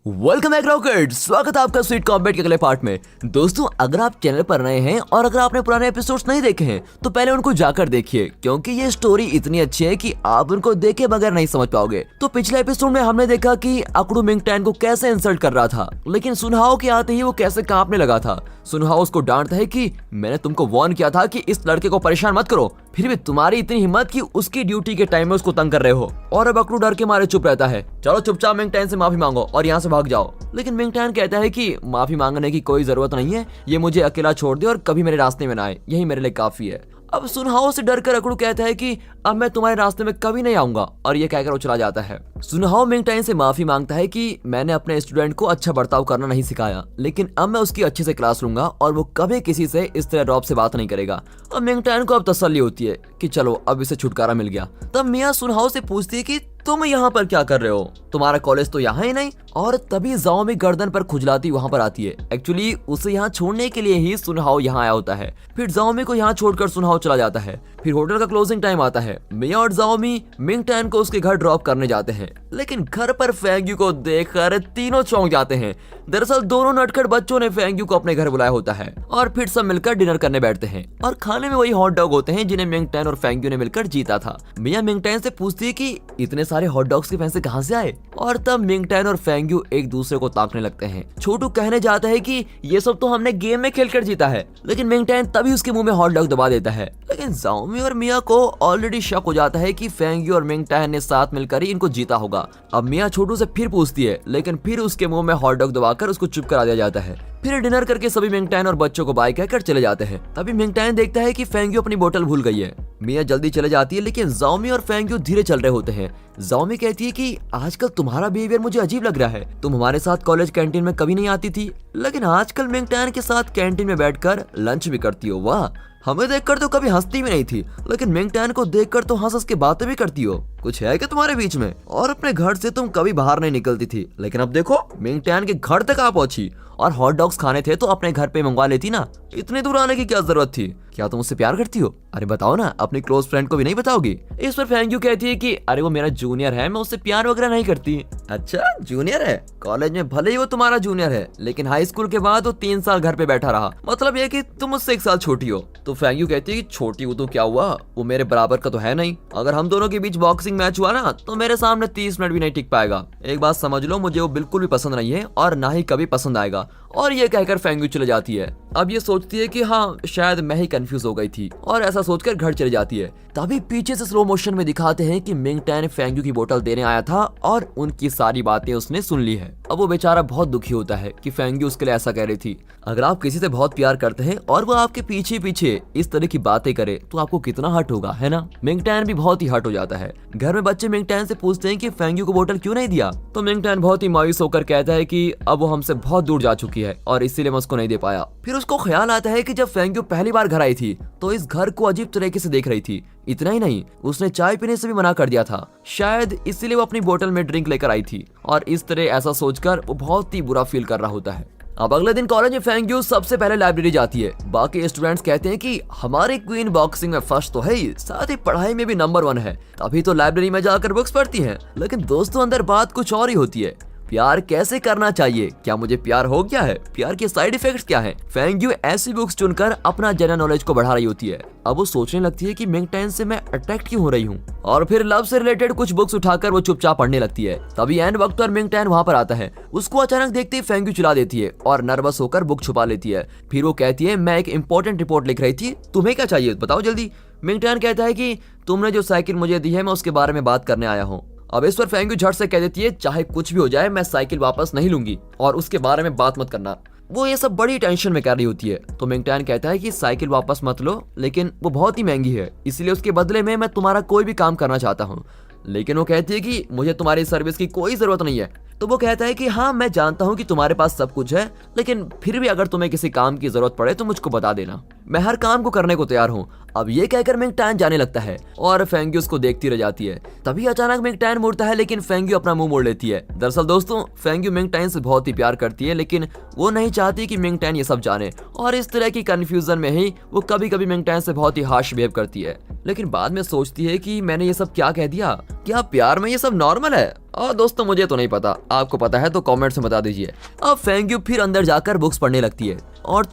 Welcome back rocket. स्वागत है आपका स्वीट कॉम्बैट के अगले पार्ट में। दोस्तों, अगर आप चैनल पर नए हैं और अगर आपने पुराने एपिसोड्स नहीं देखे हैं तो पहले उनको जाकर देखिए, क्योंकि ये स्टोरी इतनी अच्छी है कि आप उनको देखे बगैर नहीं समझ पाओगे। तो पिछले एपिसोड में हमने देखा कि अकड़ू मिंगटैन को कैसे इंसल्ट कर रहा था, लेकिन सुनहाओ के आते ही वो कैसे कांपने लगा था। सुनहाओ उसको डांटता है कि मैंने तुमको वार्न किया था कि इस लड़के को परेशान मत करो, फिर भी तुम्हारी इतनी हिम्मत कि उसकी ड्यूटी के टाइम में उसको तंग कर रहे हो। और अब अकड़ू डर के मारे चुप रहता है। चलो चुपचाप मिंगटैन से माफी मांगो और यहाँ से भाग जाओ। लेकिन मिंगटैन कहता है कि माफी मांगने की कोई जरूरत नहीं है, ये मुझे अकेला छोड़ दे और कभी मेरे रास्ते में ना आए, यही मेरे लिए काफी है। अब सुनहाओ से डरकर अकड़ू कहता है कि अब मैं तुम्हारे रास्ते में कभी नहीं आऊंगा, और ये कहकर वो चला जाता है। सुनहाओ मिंगटैन से माफी मांगता है कि मैंने अपने स्टूडेंट को अच्छा बर्ताव करना नहीं सिखाया, लेकिन अब मैं उसकी अच्छे से क्लास लूंगा और वो कभी किसी से इस तरह रॉब से बात नहीं करेगा। अब मिंगटैन को अब तसल्ली होती है कि चलो अब इसे छुटकारा मिल गया। तब मिया सुनहाओ से पूछती है कि तुम यहाँ पर क्या कर रहे हो, तुम्हारा कॉलेज तो यहाँ ही नहीं। और तभी जाओमी गर्दन पर खुजलाती वहाँ पर आती है। एक्चुअली उसे यहाँ छोड़ने के लिए ही सुनहाओ यहाँ आया होता है। फिर जाओमी को यहाँ छोड़कर सुनहाओ चला जाता है। फिर होटल का क्लोजिंग टाइम आता है। मिया और जाओमी मिंगटैन को उसके घर ड्रॉप करने जाते हैं, लेकिन घर पर फेंग्यू को देखकर तीनों चौंक जाते हैं। दरअसल दोनों नटखट बच्चों ने फेंग्यू को अपने घर बुलाया होता है और फिर सब मिलकर डिनर करने बैठते हैं। और खाने में वही हॉट डॉग होते हैं जिन्हें मिंगटैन और फेंग्यू ने मिलकर जीता था। मिया मिंगटैन से पूछती है कि इतने सारे हॉट डॉग्स के पैसे कहाँ से आए, और तब मिंगटैन और फेंग्यू एक दूसरे को ताकने लगते हैं। छोटू कहने जाता है कि ये सब तो हमने गेम में खेलकर जीता है, लेकिन मिंगटैन तभी उसके मुंह में हॉट डॉग दबा देता है। लेकिन जाओमी और मिया को ऑलरेडी शक हो जाता है कि फेंग्यू और मिंगटैन ने साथ मिलकर ही इनको जीता होगा। अब मिया छोटू से फिर पूछती है, लेकिन फिर उसके मुंह में हॉट डॉग दबाकर उसको चुप करा दिया जाता है। फिर डिनर करके सभी मिंगटैन और बच्चों को बाय कहकर चले जाते हैं। तभी मिंगटैन देखता है कि फेंग्यू अपनी बोतल भूल गई है। मिया जल्दी चले जाती है, लेकिन जाओमी और फेंग्यू धीरे चल रहे होते हैं। जाओमी कहती है कि आजकल तुम्हारा बिहेवियर मुझे अजीब लग रहा है, तुम हमारे साथ कॉलेज कैंटीन में कभी नहीं आती थी, लेकिन आजकल मिंगटैन के साथ कैंटीन में बैठकर लंच भी करती हो। वाह, हमें देखकर तो कभी हंसती भी नहीं थी, लेकिन मिंगटैन को देखकर तो हंस हंस के बातें भी करती हो। कुछ है क्या तुम्हारे बीच में? और अपने घर से तुम कभी बाहर नहीं निकलती थी, लेकिन अब देखो मिंगटैन के घर तक आ पहुंची। और हॉट डॉग्स खाने थे तो अपने घर पे मंगवा लेती ना, इतने दूर आने की क्या जरूरत थी? क्या तुम उससे प्यार करती हो? अरे बताओ ना, अपनी क्लोज फ्रेंड को भी नहीं बताओगी? इस पर फेंग्यू कहती है कि अरे वो मेरा जूनियर है, मैं उससे प्यार वगैरह नहीं करती। अच्छा, जूनियर है? कॉलेज में भले ही वो तुम्हारा जूनियर है, लेकिन हाई स्कूल के बाद वो 3 साल घर पे बैठा रहा, मतलब ये कि तुम उससे 1 साल छोटी हो। तो फेंग्यू कहती है कि छोटी हो तो क्या हुआ, वो मेरे बराबर का तो है नहीं। अगर हम दोनों के बीच बॉक्सिंग मैच हुआ ना तो मेरे सामने 30 मिनट भी नहीं टिक पाएगा। एक बात समझ लो, मुझे वो बिल्कुल भी पसंद नहीं है और ना ही कभी पसंद आएगा। और ये कहकर फेंग्यू चले जाती है। अब ये सोचती है कि हाँ, शायद मैं ही कंफ्यूज हो गई थी, और ऐसा सोचकर घर चली जाती है। तभी पीछे से स्लो मोशन में दिखाते हैं कि मिंगटैन फेंग्यू की बोतल देने आया था और उनकी सारी बातें उसने सुन ली है। अब वो बेचारा बहुत दुखी होता है कि फेंग्यू उसके लिए ऐसा कह रही थी। अगर आप किसी से बहुत प्यार करते हैं और वो आपके पीछे पीछे इस तरह की बातें करे तो आपको कितना हर्ट होगा, है ना? मिंगटैन भी बहुत ही हर्ट हो जाता है। घर में बच्चे मिंगटैन से पूछते हैं कि फेंग्यू को बोतल क्यों नहीं दिया, तो मिंगटैन बहुत ही मायूस होकर कहता है कि अब वो हमसे बहुत दूर जा चुकी है और इसीलिए मैं उसको नहीं दे पाया। फिर उसको ख्याल आता है कि जब फेंग्यू पहली बार घर आई थी तो इस घर को अजीब तरीके से देख रही थी। इतना ही नहीं, उसने चाय पीने से भी मना कर दिया था, शायद इसीलिए वो अपनी बोतल में ड्रिंक लेकर आई थी। और इस तरह ऐसा सोचकर वो बहुत ही बुरा फील कर रहा होता है। अब अगले दिन कॉलेज में फेंग्यू सबसे पहले लाइब्रेरी जाती है। बाकी स्टूडेंट्स कहते हैं कि हमारी क्वीन बॉक्सिंग में फर्स्ट तो है ही, साथ ही पढ़ाई में भी नंबर 1 है, तभी तो लाइब्रेरी में जाकर बुक्स पढ़ती हैं। लेकिन दोस्तों, अंदर बात कुछ और ही होती है। प्यार कैसे करना चाहिए, क्या मुझे प्यार हो गया है, प्यार के साइड इफेक्ट्स क्या हैं? फेंग्यू ऐसी बुक्स चुनकर अपना जनरल नॉलेज को बढ़ा रही होती है। अब वो सोचने लगती है कि मिंगटैन से मैं अट्रैक्ट क्यों हो रही हूँ, और फिर लव से रिलेटेड कुछ बुक्स उठाकर वो चुपचाप पढ़ने लगती है। तभी एंड वक्त पर मिंगटैन वहाँ पर आता है। उसको अचानक देखते ही फेंग्यू चिल्ला देती है और नर्वस होकर बुक छुपा लेती है। फिर वो कहती है, मैं एक इंपॉर्टेंट रिपोर्ट लिख रही थी, तुम्हें क्या चाहिए बताओ जल्दी। मिंगटैन कहता है कि तुमने जो साइकिल मुझे दी है मैं उसके बारे में बात करने आया हूँ। अब इस पर फेंग्यू झट से कह देती है, चाहे कुछ भी हो जाए मैं साइकिल वापस नहीं लूंगी और उसके बारे में बात मत करना। वो ये सब बड़ी टेंशन में कर रही होती है। तो मिंगटैन कहता है कि साइकिल वापस मत लो, लेकिन वो बहुत ही महंगी है, इसलिए उसके बदले में मैं तुम्हारा कोई भी काम करना चाहता हूँ। लेकिन वो कहती है कि मुझे तुम्हारी सर्विस की कोई जरूरत नहीं है। तो वो कहता है कि हाँ, मैं जानता हूँ कि तुम्हारे पास सब कुछ है, लेकिन फिर भी अगर तुम्हें किसी काम की जरूरत पड़े तो मुझको बता देना, मैं हर काम को करने को तैयार हूँ। अब ये कहकर मिंगटैन जाने लगता है और फेंग्यू उसको देखती रह जाती है। तभी अचानक मिंगटैन मुड़ता है, लेकिन फेंग्यू अपना मुंह मोड़ लेती है। दरअसल दोस्तों, फेंग्यू मिंगटैन से बहुत ही प्यार करती है, लेकिन वो नहीं चाहती कि मिंगटैन ये सब जाने, और इस तरह की कंफ्यूजन में ही वो कभी कभी मिंगटैन से बहुत ही हार्श बिहेव करती है। लेकिन बाद में सोचती है कि मैंने ये सब क्या कह दिया, क्या प्यार में ये सब नॉर्मल है? और दोस्तों मुझे तो नहीं पता, आपको पता है तो कमेंट्स में बता दीजिए। अब फेंग्यू फिर अंदर जाकर बुक्स पढ़ने लगती है और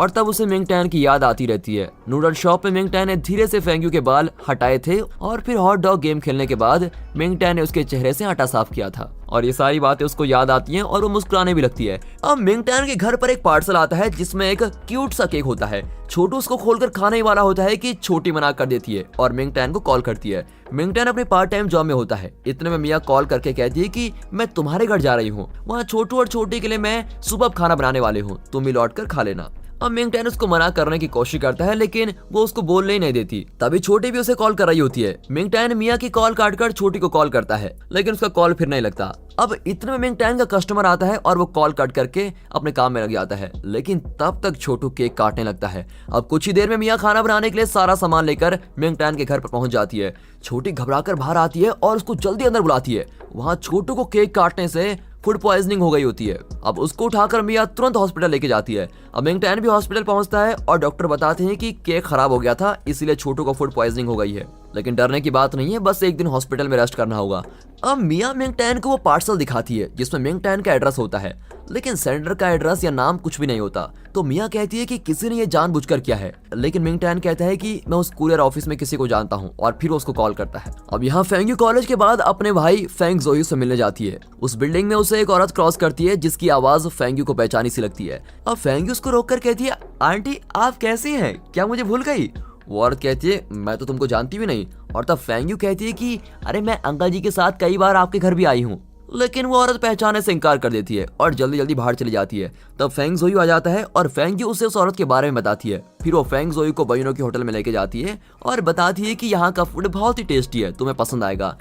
तब उसे मिंग टैन की याद आती रहती है। नूडल शॉप में मिंग टैन ने धीरे से फेंग्यू के बाल हटाए थे और फिर हॉट डॉग गेम खेलने के बाद मिंग टैन ने उसके चेहरे से आटा साफ किया था और ये सारी बातें उसको याद आती हैं और वो मुस्कुराने भी लगती है। अब मिंग टैन के घर पर एक पार्सल आता है जिसमें एक क्यूट सा केक होता है। छोटू उसको खोलकर खाने ही वाला होता है कि छोटी मना कर देती है और मिंग टैन को कॉल करती है। मिंग टैन अपने पार्ट टाइम जॉब में होता है। इतने में मिया कॉल करके कहती है कि मैं तुम्हारे घर जा रही हूँ, वहाँ छोटू और छोटी के लिए मैं सुबह खाना बनाने वाले हूँ, तुम भी लौट कर खा लेना। अब मिंग टैन उसको मना करने की कोशिश करता है लेकिन वो उसको बोलने ही नहीं देती। तभी छोटी भी उसे कॉल कर रही होती है। मिंग टैन मिया की कॉल काटकर छोटी को कॉल करता है लेकिन उसका कॉल फिर नहीं लगता। अब इतने में मिंग टैन का कस्टमर आता है और वो कॉल कट करके अपने काम में लग जाता है लेकिन तब तक छोटू केक काटने लगता है। अब कुछ ही देर में मिया खाना बनाने के लिए सारा सामान लेकर मिंग टैन के घर पर पहुंच जाती है। छोटी घबराकर बाहर आती है और उसको जल्दी अंदर बुलाती है। वहाँ छोटू को केक काटने से फूड पॉइजनिंग हो गई होती है। अब उसको उठाकर मिया तुरंत हॉस्पिटल लेके जाती है। अब मिंग टैन भी हॉस्पिटल पहुंचता है और डॉक्टर बताते हैं कि केक खराब हो गया था, इसीलिए छोटू को फूड पॉइजनिंग हो गई है। लेकिन डरने की बात नहीं है, बस एक दिन हॉस्पिटल में रेस्ट करना होगा। अब मिया मिंग टैन को वो पार्सल दिखाती है जिसमें मिंग टैन का एड्रेस होता है लेकिन सेंडर का एड्रेस या नाम कुछ भी नहीं होता। तो मिया कहती है कि किसी ने ये जानबूझकर किया है, लेकिन मिंग टैन कहता है कि मैं उस कुरियर ऑफिस में किसी को जानता हूँ और फिर उसको कॉल करता है। अब यहाँ फेंग्यू कॉलेज के बाद अपने भाई फेंग जोयू से मिलने जाती है। उस बिल्डिंग में उसे एक औरत क्रॉस करती है जिसकी आवाज फेंग्यू को पहचानी सी लगती है। अब फेंग्यू उसको रोककर कहती है, आंटी आप कैसी हैं, क्या मुझे भूल गई? वो औरत कहती है, मैं तो तुमको जानती भी नहीं। और तब फेंग्यू कहती है कि अरे मैं अंकल जी के साथ कई बार आपके घर भी आई हूँ। लेकिन वो औरत पहचाने से इनकार कर देती है और जल्दी जल्दी बाहर चली जाती है। तब फेंग जोयू आ जाता है और फेंग्यू उसे उस औरत के बारे में बताती है। फिर वो फेंग जोयू को बयूनो की होटल में लेके जाती है और बताती है कि यहाँ का फूड बहुत ही टेस्टी है, तुम्हें पसंद आएगा।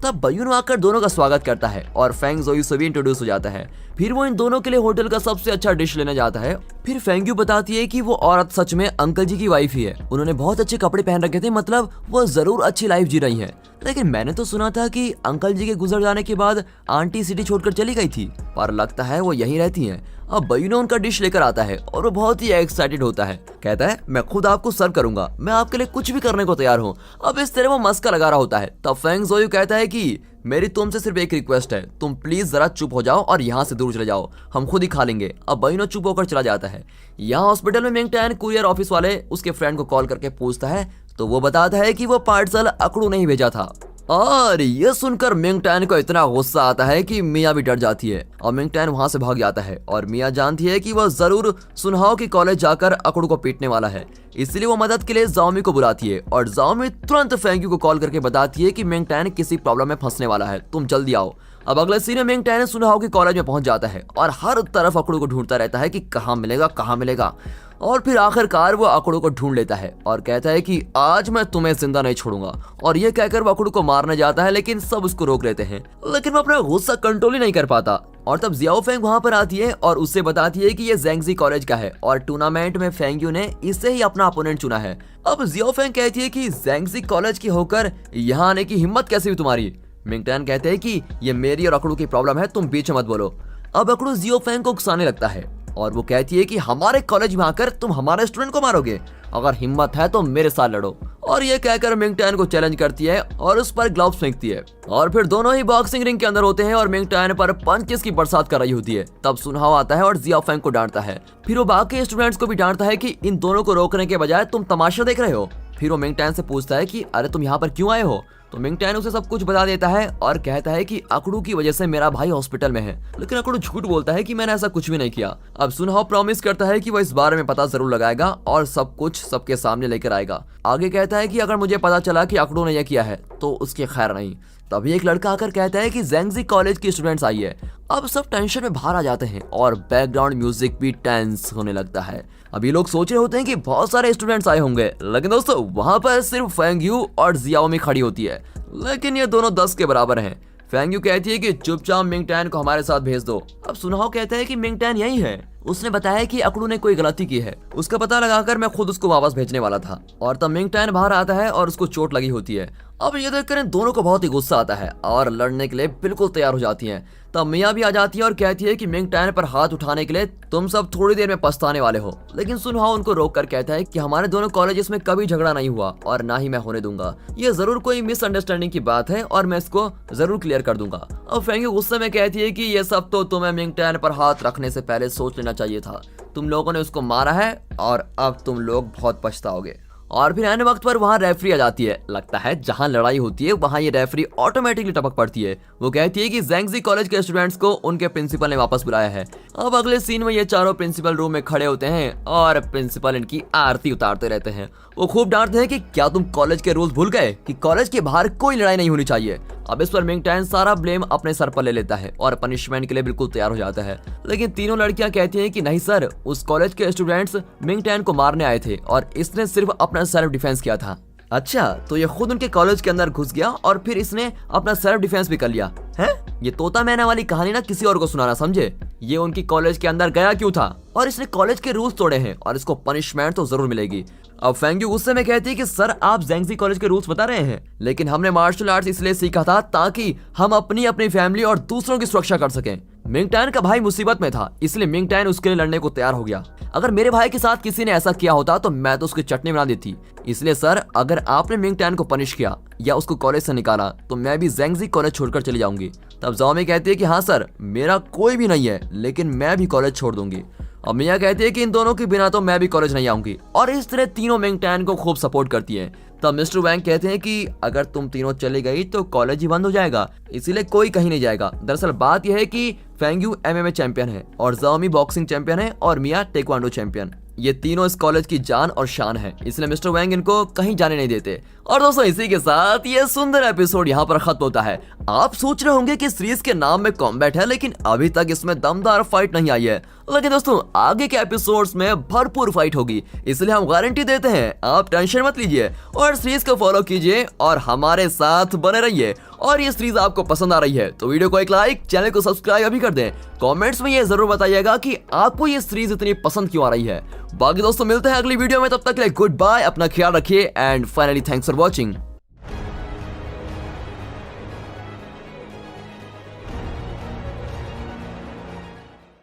तब बयूनो आकर दोनों का स्वागत करता है और फेंग जोयू से भी इंट्रोड्यूस हो जाता है। फिर वो इन दोनों के लिए होटल का सबसे अच्छा डिश लेने जाता है। फिर फेंग्यू बताती है कि वो औरत सच में अंकल जी की वाइफ ही है। उन्होंने बहुत अच्छे कपड़े पहन रखे थे, मतलब वो जरूर अच्छी लाइफ जी रही हैं। लेकिन मैंने तो सुना था कि अंकल जी के गुजर जाने के बाद आंटी सिटी छोड़कर चली गई थी, पर लगता है वो यहीं रहती हैं। अब बयूनो उनका डिश लेकर आता है और वो बहुत ही एक्साइटेड होता है। कहता है मैं खुद आपको सर्व करूंगा, मैं आपके लिए कुछ भी करने को तैयार हूँ। अब इस तरह वो मस्का लगा रहा होता है। तब फेंग जोयू कहता है कि मेरी तुमसे सिर्फ एक रिक्वेस्ट है, तुम प्लीज जरा चुप हो जाओ और यहाँ से दूर चले जाओ, हम खुद ही खा लेंगे। अब बयूनो चुप होकर चला जाता है। यहाँ हॉस्पिटल में मिंग टैन कुरियर ऑफिस वाले उसके फ्रेंड को कॉल करके पूछता है तो वो बताता है कि वो पार्सल अकड़ू नहीं भेजा था। और ये सुनकर मिंग टैन को इतना गुस्सा आता है कि मिया भी डर जाती है और मिंग टैन वहां से भाग जाता है। और मिया जानती है कि वह जरूर सुनहाओ की कॉलेज जाकर अकड़ू को पीटने वाला है, इसलिए वो मदद के लिए जाओमी को बुलाती है। और जाओमी तुरंत फेंग्यू को कॉल करके बताती है कि मिंग टैन किसी प्रॉब्लम में फंसने वाला है, तुम जल्दी आओ। अब अगले सीन में मिंग टैन सुनहाओ की कॉलेज में पहुंच जाता है और हर तरफ अकड़ू को ढूंढता रहता है कि कहाँ मिलेगा। और फिर आखिरकार वो अकड़ू को ढूंढ लेता है और कहता है कि आज मैं तुम्हें जिंदा नहीं छोड़ूंगा। और ये कहकर वो अकड़ू को मारने जाता है लेकिन सब उसको रोक लेते हैं, लेकिन वो अपना गुस्सा कंट्रोल ही नहीं कर पाता। और तब जियाओ फेंग वहां पर आती है और उससे बताती है कि ये ज़ेंगजी कॉलेज का है और टूर्नामेंट में फेंग्यू ने इसे ही अपना अपोनेंट चुना है। अब जियाओ फेंग कहती है कि ज़ेंगजी कॉलेज की होकर यहाँ आने की हिम्मत कैसे हुई तुम्हारी? मिंग टैन कहते हैं कि ये मेरी और अकड़ू की प्रॉब्लम है, तुम बीच में मत बोलो। अब अकड़ू जियाओ फेंग को उकसाने लगता है और वो कहती है कि हमारे कॉलेज में आकर तुम हमारे स्टूडेंट को मारोगे, अगर हिम्मत है तो मेरे साथ लड़ो। और ये कहकर मिंग टैन को चैलेंज करती है और उस पर ग्लव्स फेंकती है और फिर दोनों ही बॉक्सिंग रिंग के अंदर होते हैं और मिंग टैन पर पंचेस की बरसात कर रही होती है। तब सुनहाओ आता है और जियाओ फेंग को डांटता है। फिर वो बाकी स्टूडेंट्स को भी डांटता है कि इन दोनों को रोकने के बजाय तुम तमाशा देख रहे हो। फिर वो मिंग टैन से पूछता है कि अरे तुम यहाँ पर क्यों आए हो? तो मिंग टैन उसे सब कुछ बता देता है और कहता है कि अकड़ू की वजह से मेरा भाई हॉस्पिटल में है। लेकिन अकड़ू झूठ बोलता है कि मैंने ऐसा कुछ भी नहीं किया। अब सुनहाओ प्रॉमिस करता है कि वो इस बारे में पता जरूर लगाएगा और सब कुछ सबके सामने लेकर आएगा। आगे कहता है कि अगर मुझे पता चला कि अकड़ू ने यह किया है तो उसकी खैर नहीं। तभी एक लड़का आकर कहता है कि ज़ेंगजी कॉलेज की स्टूडेंट्स आई है। अब सब टेंशन में बाहर आ जाते हैं और बैकग्राउंड म्यूजिक भी टेंस होने लगता है। अभी लोग सोच रहे होते हैं कि बहुत सारे स्टूडेंट्स आए होंगे, लेकिन दोस्तों वहां पर सिर्फ फेंग्यू और जियाओमी खड़ी होती है, लेकिन ये दोनों 10 के बराबर हैं। फेंग्यू कहती है कि चुपचाप मिंग टैन को हमारे साथ भेज दो। अब सुनहाओ कहता है कि मिंग टैन यही है, उसने बताया कि अकड़ू ने कोई गलती की है, उसका पता लगाकर मैं खुद उसको वापस भेजने वाला था। और तब मिंग टैन बाहर आता है और उसको चोट लगी होती है। अब ये देखकर इन दोनों को बहुत ही गुस्सा आता है और लड़ने के लिए बिल्कुल तैयार हो जाती हैं। तब मिया भी आ जाती है और कहती है कि मिंग टैन पर हाथ उठाने के लिए तुम सब थोड़ी देर में पछताने वाले हो। लेकिन सुनहाओ उनको रोक कर कहता है कि हमारे दोनों कॉलेजेस में कभी झगड़ा नहीं हुआ और ना ही मैं होने दूंगा। ये जरूर कोई मिसअंडरस्टैंडिंग की बात है और मैं इसको जरूर क्लियर कर दूंगा। अब फेंग्यू गुस्से में कहती है कि ये सब तो तुम्हें मिंग टैन पर हाथ रखने से पहले सोच लेना चाहिए था। तुम लोगों ने उसको मारा है और अब तुम लोग बहुत पछताओगे। और फिर आने वक्त पर वहाँ रेफरी आ जाती है। लगता है जहाँ लड़ाई होती है वहाँ ये रेफरी ऑटोमेटिकली टपक पड़ती है। वो कहती है कि ज़ैंगजी कॉलेज के स्टूडेंट्स को उनके प्रिंसिपल ने वापस बुलाया है। अब अगले सीन में ये चारों प्रिंसिपल रूम में खड़े होते हैं और प्रिंसिपल इनकी आरती उतारते रहते हैं। वो खूब डांटते हैं कि क्या तुम कॉलेज के रूल्स भूल गए कि कॉलेज के बाहर कोई लड़ाई नहीं होनी चाहिए। अब इस पर मिंग टैन सारा ब्लेम अपने सर पर ले लेता है और पनिशमेंट के लिए बिल्कुल तैयार हो जाता है। लेकिन तीनों लड़कियां कहती हैं कि नहीं सर, उस कॉलेज के स्टूडेंट्स मिंग टैन को मारने आए थे और इसने सिर्फ अपना सेल्फ डिफेंस किया था। अच्छा, तो ये खुद उनके कॉलेज के अंदर घुस गया और फिर इसने अपना सेल्फ डिफेंस भी कर लिया है। ये तोता मैना वाली कहानी ना किसी और को सुनाना, समझे। ये उनकी कॉलेज के अंदर गया क्यों था और इसने कॉलेज के रूल्स तोड़े हैं और इसको पनिशमेंट तो जरूर मिलेगी। अब फेंग्यू गुस्से में कहती है कि सर आप ज़ैंगजी कॉलेज के रूल्स बता रहे हैं, लेकिन हमने मार्शल आर्ट्स इसलिए सीखा था ताकि हम अपनी फैमिली और दूसरों की सुरक्षा कर सकें। मिंग टैन का भाई मुसीबत में था, इसलिए मिंग टैन उसके लिए लड़ने को तैयार हो गया। अगर मेरे भाई के साथ किसी ने ऐसा किया होता तो मैं तो उसकी चटनी बना देती। इसलिए सर, अगर आपने मिंग टैन को पनिश किया या उसको कॉलेज से निकाला तो मैं भी ज़ैंगजी कॉलेज छोड़कर चली जाऊंगी। तब ज़ाओमी कहती है कि हाँ सर, मेरा कोई भी नहीं है, लेकिन मैं भी कॉलेज छोड़ दूंगी। अब मिया कहती है कि इन दोनों के बिना तो मैं भी कॉलेज नहीं आऊंगी और इस तरह तीनों मिंग टैन को खूब सपोर्ट करती है। तब मिस्टर वैंग कहते हैं कि अगर तुम तीनों चली गई तो कॉलेज ही बंद हो जाएगा, इसीलिए कोई कहीं नहीं जाएगा। दरअसल बात यह है कि फेंग्यू MMA चैंपियन है और ज़ाओमी बॉक्सिंग चैंपियन है और मिया टेक्वांडो चैंपियन। ये तीनों इस कॉलेज की जान और शान है, इसलिए मिस्टर वैंग इनको कहीं जाने नहीं देते। और दोस्तों इसी के साथ ये सुंदर एपिसोड यहाँ पर खत्म होता है। आप सोच रहे होंगे कि सीरीज के नाम में कॉम्बैट है, लेकिन अभी तक इसमें दमदार फाइट नहीं आई है। लेकिन दोस्तों आगे के एपिसोड्स में भरपूर फाइट होगी, इसलिए हम गारंटी देते हैं, आप टेंशन मत लीजिए और सीरीज को फॉलो कीजिए और हमारे साथ बने रहिए। और ये सीरीज आपको पसंद आ रही है तो वीडियो को एक लाइक, चैनल को सब्सक्राइब अभी कर दें। कमेंट्स में ये जरूर बताइएगा कि आपको ये सीरीज इतनी पसंद क्यों आ रही है। बाकी दोस्तों मिलते हैं अगली वीडियो में, तब तक के लिए गुड बाय, अपना ख्याल रखिए and finally thanks for watching.